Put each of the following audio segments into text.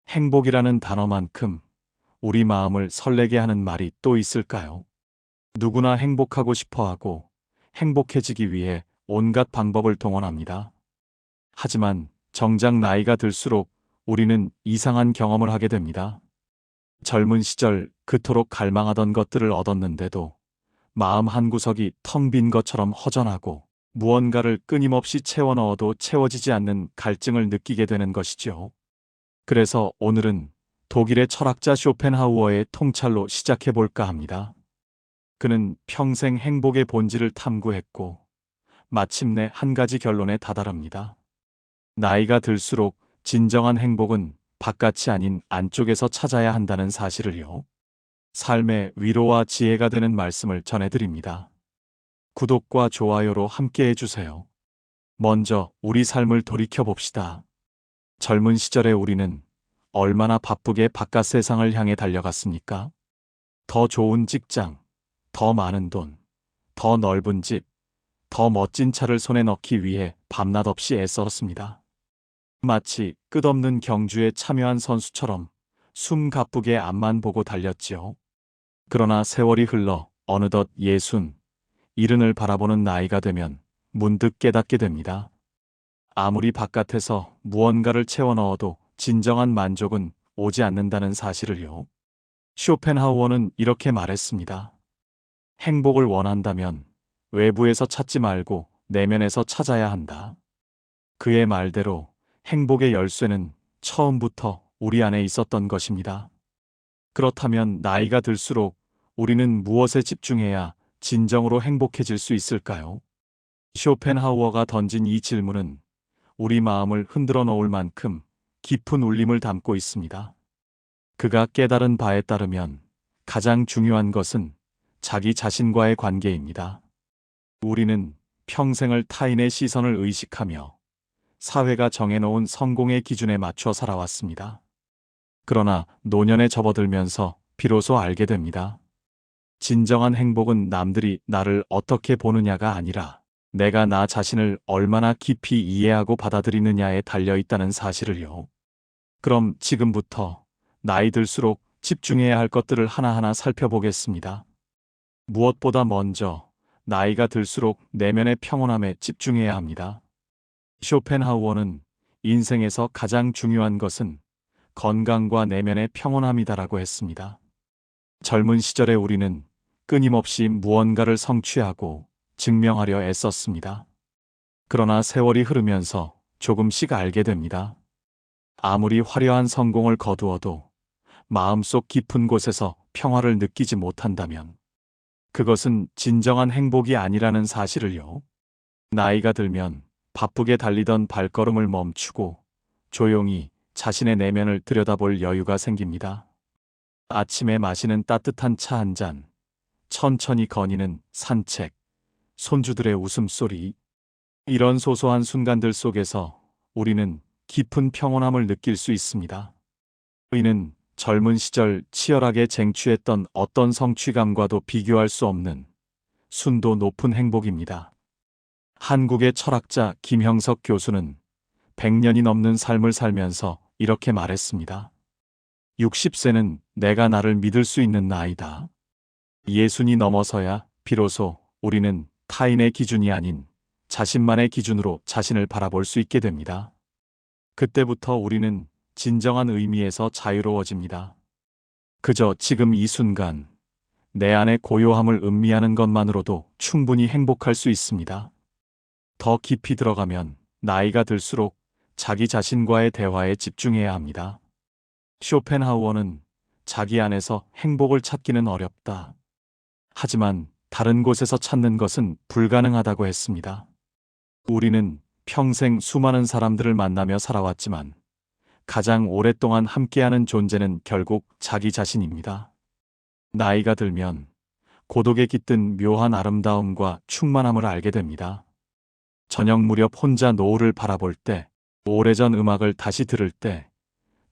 행복이라는 단어만큼 우리 마음을 설레게 하는 말이 또 있을까요? 누구나 행복하고 싶어 하고 행복해지기 위해 온갖 방법을 동원합니다. 하지만 정작 나이가 들수록 우리는 이상한 경험을 하게 됩니다. 젊은 시절 그토록 갈망하던 것들을 얻었는데도 마음 한구석이 텅 빈 것처럼 허전하고 무언가를 끊임없이 채워 넣어도 채워지지 않는 갈증을 느끼게 되는 것이죠. 그래서 오늘은 독일의 철학자 쇼펜하우어의 통찰로 시작해 볼까 합니다. 그는 평생 행복의 본질을 탐구했고 마침내 한 가지 결론에 다다릅니다. 나이가 들수록 진정한 행복은 바깥이 아닌 안쪽에서 찾아야 한다는 사실을요. 삶의 위로와 지혜가 되는 말씀을 전해드립니다. 구독과 좋아요로 함께 해주세요. 먼저 우리 삶을 돌이켜 봅시다. 젊은 시절의 우리는 얼마나 바쁘게 바깥 세상을 향해 달려갔습니까? 더 좋은 직장, 더 많은 돈, 더 넓은 집, 더 멋진 차를 손에 넣기 위해 밤낮 없이 애썼습니다. 마치 끝없는 경주에 참여한 선수처럼 숨 가쁘게 앞만 보고 달렸지요. 그러나 세월이 흘러 어느덧 60, 70을 바라보는 나이가 되면 문득 깨닫게 됩니다. 아무리 바깥에서 무언가를 채워 넣어도 진정한 만족은 오지 않는다는 사실을요. 쇼펜하우어는 이렇게 말했습니다. 행복을 원한다면 외부에서 찾지 말고 내면에서 찾아야 한다. 그의 말대로 행복의 열쇠는 처음부터 우리 안에 있었던 것입니다. 그렇다면 나이가 들수록 우리는 무엇에 집중해야 진정으로 행복해질 수 있을까요? 쇼펜하우어가 던진 이 질문은 우리 마음을 흔들어 놓을 만큼 깊은 울림을 담고 있습니다. 그가 깨달은 바에 따르면 가장 중요한 것은 자기 자신과의 관계입니다. 우리는 평생을 타인의 시선을 의식하며 사회가 정해놓은 성공의 기준에 맞춰 살아왔습니다. 그러나 노년에 접어들면서 비로소 알게 됩니다. 진정한 행복은 남들이 나를 어떻게 보느냐가 아니라 내가 나 자신을 얼마나 깊이 이해하고 받아들이느냐에 달려있다는 사실을요. 그럼 지금부터 나이 들수록 집중해야 할 것들을 하나하나 살펴보겠습니다. 무엇보다 먼저 나이가 들수록 내면의 평온함에 집중해야 합니다. 쇼펜하우어는 인생에서 가장 중요한 것은 건강과 내면의 평온함이다라고 했습니다. 젊은 시절에 우리는 끊임없이 무언가를 성취하고 증명하려 애썼습니다. 그러나 세월이 흐르면서 조금씩 알게 됩니다. 아무리 화려한 성공을 거두어도 마음속 깊은 곳에서 평화를 느끼지 못한다면 그것은 진정한 행복이 아니라는 사실을요. 나이가 들면 바쁘게 달리던 발걸음을 멈추고 조용히 자신의 내면을 들여다볼 여유가 생깁니다. 아침에 마시는 따뜻한 차 한 잔, 천천히 거니는 산책, 손주들의 웃음소리, 이런 소소한 순간들 속에서 우리는 깊은 평온함을 느낄 수 있습니다. 이는 젊은 시절 치열하게 쟁취했던 어떤 성취감과도 비교할 수 없는 순도 높은 행복입니다. 한국의 철학자 김형석 교수는 100년이 넘는 삶을 살면서 이렇게 말했습니다. 60세는 내가 나를 믿을 수 있는 나이다. 60이 넘어서야 비로소 우리는 타인의 기준이 아닌 자신만의 기준으로 자신을 바라볼 수 있게 됩니다. 그때부터 우리는 진정한 의미에서 자유로워집니다. 그저 지금 이 순간 내 안의 고요함을 음미하는 것만으로도 충분히 행복할 수 있습니다. 더 깊이 들어가면 나이가 들수록 자기 자신과의 대화에 집중해야 합니다. 쇼펜하우어는 자기 안에서 행복을 찾기는 어렵다. 하지만 다른 곳에서 찾는 것은 불가능하다고 했습니다. 우리는 평생 수많은 사람들을 만나며 살아왔지만 가장 오랫동안 함께하는 존재는 결국 자기 자신입니다. 나이가 들면 고독에 깃든 묘한 아름다움과 충만함을 알게 됩니다. 저녁 무렵 혼자 노을을 바라볼 때, 오래전 음악을 다시 들을 때,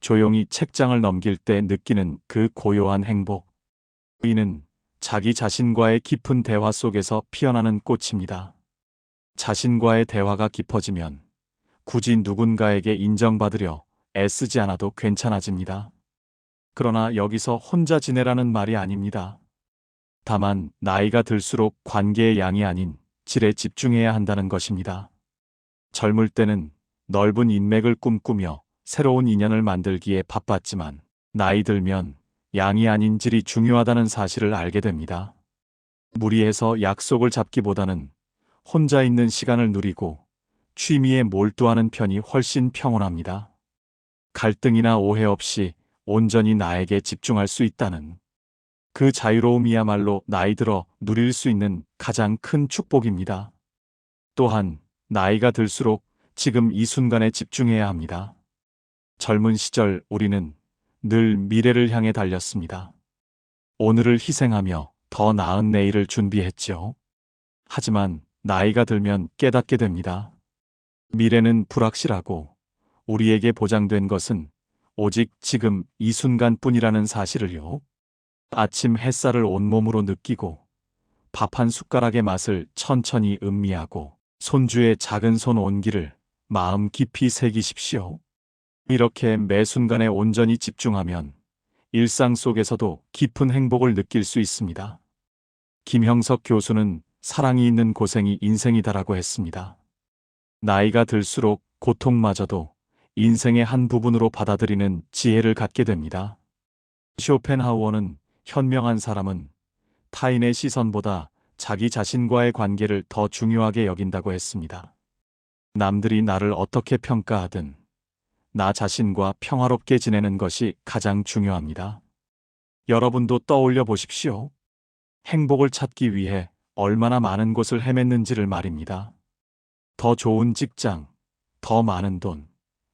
조용히 책장을 넘길 때 느끼는 그 고요한 행복. 이는 자기 자신과의 깊은 대화 속에서 피어나는 꽃입니다. 자신과의 대화가 깊어지면 굳이 누군가에게 인정받으려 애쓰지 않아도 괜찮아집니다. 그러나 여기서 혼자 지내라는 말이 아닙니다. 다만 나이가 들수록 관계의 양이 아닌 질에 집중해야 한다는 것입니다. 젊을 때는 넓은 인맥을 꿈꾸며 새로운 인연을 만들기에 바빴지만 나이 들면 양이 아닌 질이 중요하다는 사실을 알게 됩니다. 무리해서 약속을 잡기보다는 혼자 있는 시간을 누리고 취미에 몰두하는 편이 훨씬 평온합니다. 갈등이나 오해 없이 온전히 나에게 집중할 수 있다는 그 자유로움이야말로 나이 들어 누릴 수 있는 가장 큰 축복입니다. 또한 나이가 들수록 지금 이 순간에 집중해야 합니다. 젊은 시절 우리는 늘 미래를 향해 달렸습니다. 오늘을 희생하며 더 나은 내일을 준비했죠. 하지만 나이가 들면 깨닫게 됩니다. 미래는 불확실하고 우리에게 보장된 것은 오직 지금 이 순간뿐이라는 사실을요. 아침 햇살을 온몸으로 느끼고 밥 한 숟가락의 맛을 천천히 음미하고 손주의 작은 손 온기를 마음 깊이 새기십시오. 이렇게 매 순간에 온전히 집중하면 일상 속에서도 깊은 행복을 느낄 수 있습니다. 김형석 교수는 사랑이 있는 고생이 인생이다라고 했습니다. 나이가 들수록 고통마저도 인생의 한 부분으로 받아들이는 지혜를 갖게 됩니다. 쇼펜하우어는 현명한 사람은 타인의 시선보다 자기 자신과의 관계를 더 중요하게 여긴다고 했습니다. 남들이 나를 어떻게 평가하든 나 자신과 평화롭게 지내는 것이 가장 중요합니다. 여러분도 떠올려 보십시오. 행복을 찾기 위해 얼마나 많은 곳을 헤맸는지를 말입니다. 더 좋은 직장, 더 많은 돈,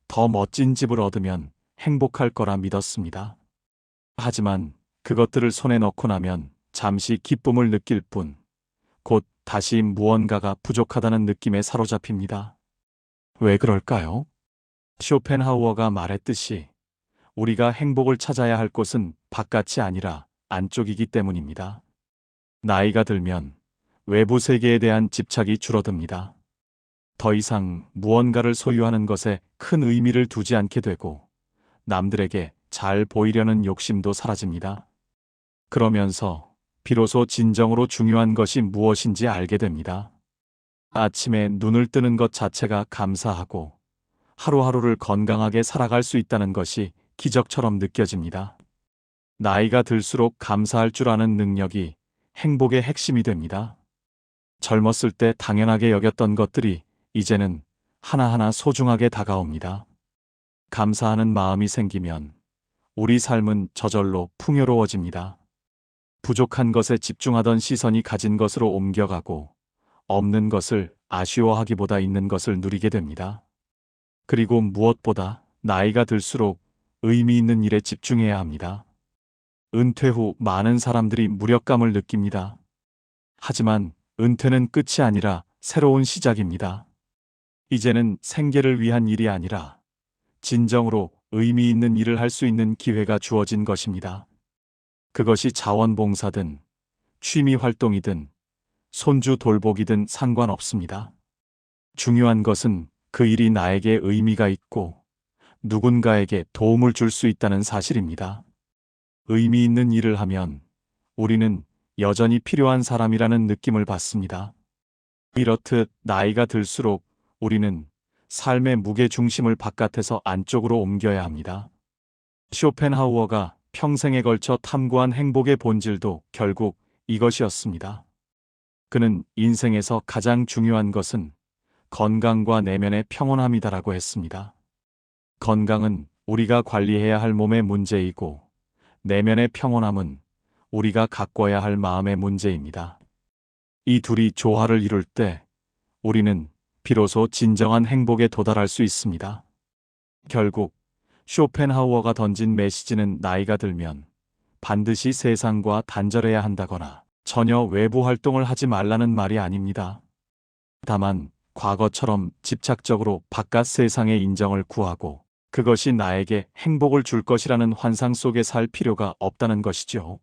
더 멋진 집을 얻으면 행복할 거라 믿었습니다. 하지만 그것들을 손에 넣고 나면 잠시 기쁨을 느낄 뿐, 곧 다시 무언가가 부족하다는 느낌에 사로잡힙니다. 왜 그럴까요? 쇼펜하우어가 말했듯이 우리가 행복을 찾아야 할 곳은 바깥이 아니라 안쪽이기 때문입니다. 나이가 들면 외부 세계에 대한 집착이 줄어듭니다. 더 이상 무언가를 소유하는 것에 큰 의미를 두지 않게 되고 남들에게 잘 보이려는 욕심도 사라집니다. 그러면서 비로소 진정으로 중요한 것이 무엇인지 알게 됩니다. 아침에 눈을 뜨는 것 자체가 감사하고 하루하루를 건강하게 살아갈 수 있다는 것이 기적처럼 느껴집니다. 나이가 들수록 감사할 줄 아는 능력이 행복의 핵심이 됩니다. 젊었을 때 당연하게 여겼던 것들이 이제는 하나하나 소중하게 다가옵니다. 감사하는 마음이 생기면 우리 삶은 저절로 풍요로워집니다. 부족한 것에 집중하던 시선이 가진 것으로 옮겨가고 없는 것을 아쉬워하기보다 있는 것을 누리게 됩니다. 그리고 무엇보다 나이가 들수록 의미 있는 일에 집중해야 합니다. 은퇴 후 많은 사람들이 무력감을 느낍니다. 하지만 은퇴는 끝이 아니라 새로운 시작입니다. 이제는 생계를 위한 일이 아니라 진정으로 의미 있는 일을 할 수 있는 기회가 주어진 것입니다. 그것이 자원봉사든 취미 활동이든 손주 돌보기든 상관없습니다. 중요한 것은 그 일이 나에게 의미가 있고 누군가에게 도움을 줄 수 있다는 사실입니다. 의미 있는 일을 하면 우리는 여전히 필요한 사람이라는 느낌을 받습니다. 이렇듯 나이가 들수록 우리는 삶의 무게 중심을 바깥에서 안쪽으로 옮겨야 합니다. 쇼펜하우어가 평생에 걸쳐 탐구한 행복의 본질도 결국 이것이었습니다. 그는 인생에서 가장 중요한 것은 건강과 내면의 평온함이다라고 했습니다. 건강은 우리가 관리해야 할 몸의 문제이고 내면의 평온함은 우리가 가꿔야 할 마음의 문제입니다. 이 둘이 조화를 이룰 때 우리는 비로소 진정한 행복에 도달할 수 있습니다. 결국 쇼펜하우어가 던진 메시지는 나이가 들면 반드시 세상과 단절해야 한다거나 전혀 외부 활동을 하지 말라는 말이 아닙니다. 다만 과거처럼 집착적으로 바깥 세상의 인정을 구하고 그것이 나에게 행복을 줄 것이라는 환상 속에 살 필요가 없다는 것이죠.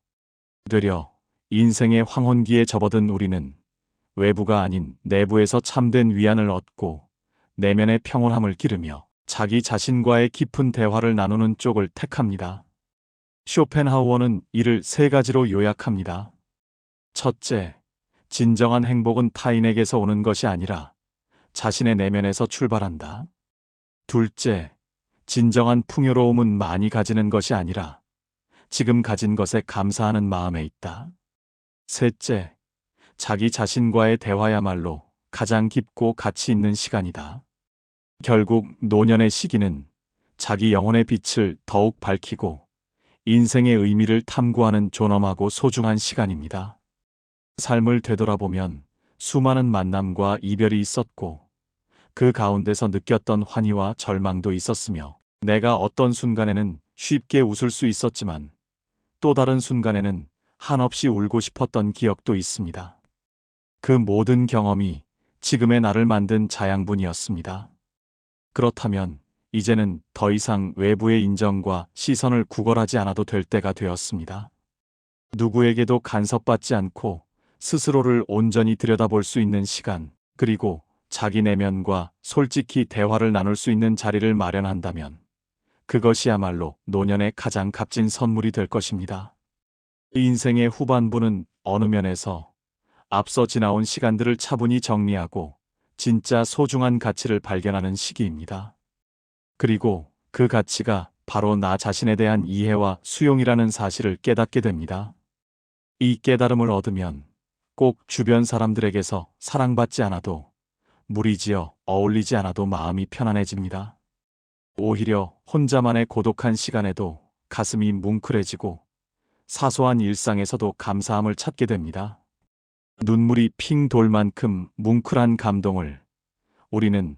되려 인생의 황혼기에 접어든 우리는 외부가 아닌 내부에서 참된 위안을 얻고 내면의 평온함을 기르며 자기 자신과의 깊은 대화를 나누는 쪽을 택합니다. 쇼펜하우어는 이를 세 가지로 요약합니다. 첫째, 진정한 행복은 타인에게서 오는 것이 아니라 자신의 내면에서 출발한다. 둘째, 진정한 풍요로움은 많이 가지는 것이 아니라 지금 가진 것에 감사하는 마음에 있다. 셋째, 자기 자신과의 대화야말로 가장 깊고 가치 있는 시간이다. 결국 노년의 시기는 자기 영혼의 빛을 더욱 밝히고 인생의 의미를 탐구하는 존엄하고 소중한 시간입니다. 삶을 되돌아보면 수많은 만남과 이별이 있었고 그 가운데서 느꼈던 환희와 절망도 있었으며 내가 어떤 순간에는 쉽게 웃을 수 있었지만 또 다른 순간에는 한없이 울고 싶었던 기억도 있습니다. 그 모든 경험이 지금의 나를 만든 자양분이었습니다. 그렇다면 이제는 더 이상 외부의 인정과 시선을 구걸하지 않아도 될 때가 되었습니다. 누구에게도 간섭받지 않고 스스로를 온전히 들여다볼 수 있는 시간, 그리고 자기 내면과 솔직히 대화를 나눌 수 있는 자리를 마련한다면 그것이야말로 노년의 가장 값진 선물이 될 것입니다. 인생의 후반부는 어느 면에서 앞서 지나온 시간들을 차분히 정리하고 진짜 소중한 가치를 발견하는 시기입니다. 그리고 그 가치가 바로 나 자신에 대한 이해와 수용이라는 사실을 깨닫게 됩니다. 이 깨달음을 얻으면 꼭 주변 사람들에게서 사랑받지 않아도 무리지어 어울리지 않아도 마음이 편안해집니다. 오히려 혼자만의 고독한 시간에도 가슴이 뭉클해지고 사소한 일상에서도 감사함을 찾게 됩니다. 눈물이 핑 돌 만큼 뭉클한 감동을 우리는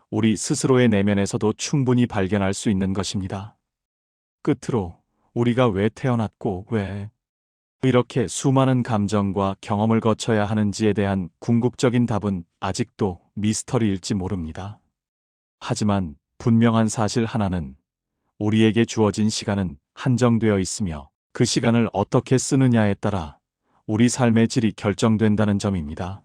우리 스스로의 내면에서도 충분히 발견할 수 있는 것입니다. 끝으로 우리가 왜 태어났고 왜 이렇게 수많은 감정과 경험을 거쳐야 하는지에 대한 궁극적인 답은 아직도 미스터리일지 모릅니다. 하지만 분명한 사실 하나는 우리에게 주어진 시간은 한정되어 있으며 그 시간을 어떻게 쓰느냐에 따라 우리 삶의 질이 결정된다는 점입니다.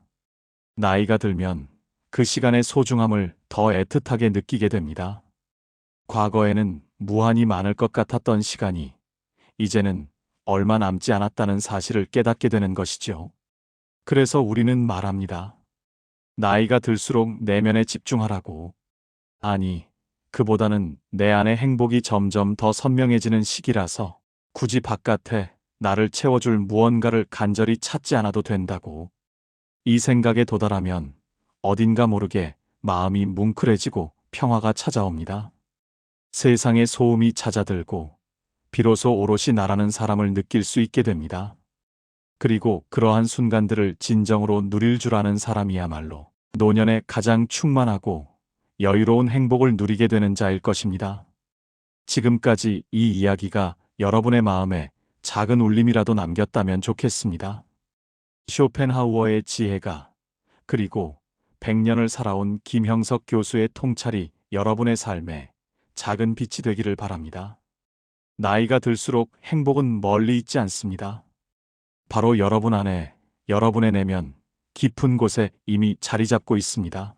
나이가 들면 그 시간의 소중함을 더 애틋하게 느끼게 됩니다. 과거에는 무한히 많을 것 같았던 시간이 이제는 얼마 남지 않았다는 사실을 깨닫게 되는 것이죠. 그래서 우리는 말합니다. 나이가 들수록 내면에 집중하라고. 아니, 그보다는 내 안의 행복이 점점 더 선명해지는 시기라서 굳이 바깥에 나를 채워줄 무언가를 간절히 찾지 않아도 된다고. 이 생각에 도달하면 어딘가 모르게 마음이 뭉클해지고 평화가 찾아옵니다. 세상의 소음이 잦아들고 비로소 오롯이 나라는 사람을 느낄 수 있게 됩니다. 그리고 그러한 순간들을 진정으로 누릴 줄 아는 사람이야말로 노년에 가장 충만하고 여유로운 행복을 누리게 되는 자일 것입니다. 지금까지 이 이야기가 여러분의 마음에 작은 울림이라도 남겼다면 좋겠습니다. 쇼펜하우어의 지혜가 그리고 100년을 살아온 김형석 교수의 통찰이 여러분의 삶에 작은 빛이 되기를 바랍니다. 나이가 들수록 행복은 멀리 있지 않습니다. 바로 여러분 안에, 여러분의 내면, 깊은 곳에 이미 자리 잡고 있습니다.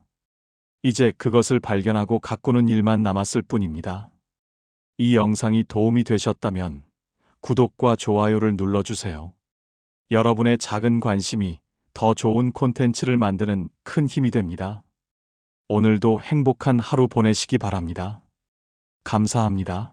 이제 그것을 발견하고 가꾸는 일만 남았을 뿐입니다. 이 영상이 도움이 되셨다면 구독과 좋아요를 눌러주세요. 여러분의 작은 관심이 더 좋은 콘텐츠를 만드는 큰 힘이 됩니다. 오늘도 행복한 하루 보내시기 바랍니다. 감사합니다.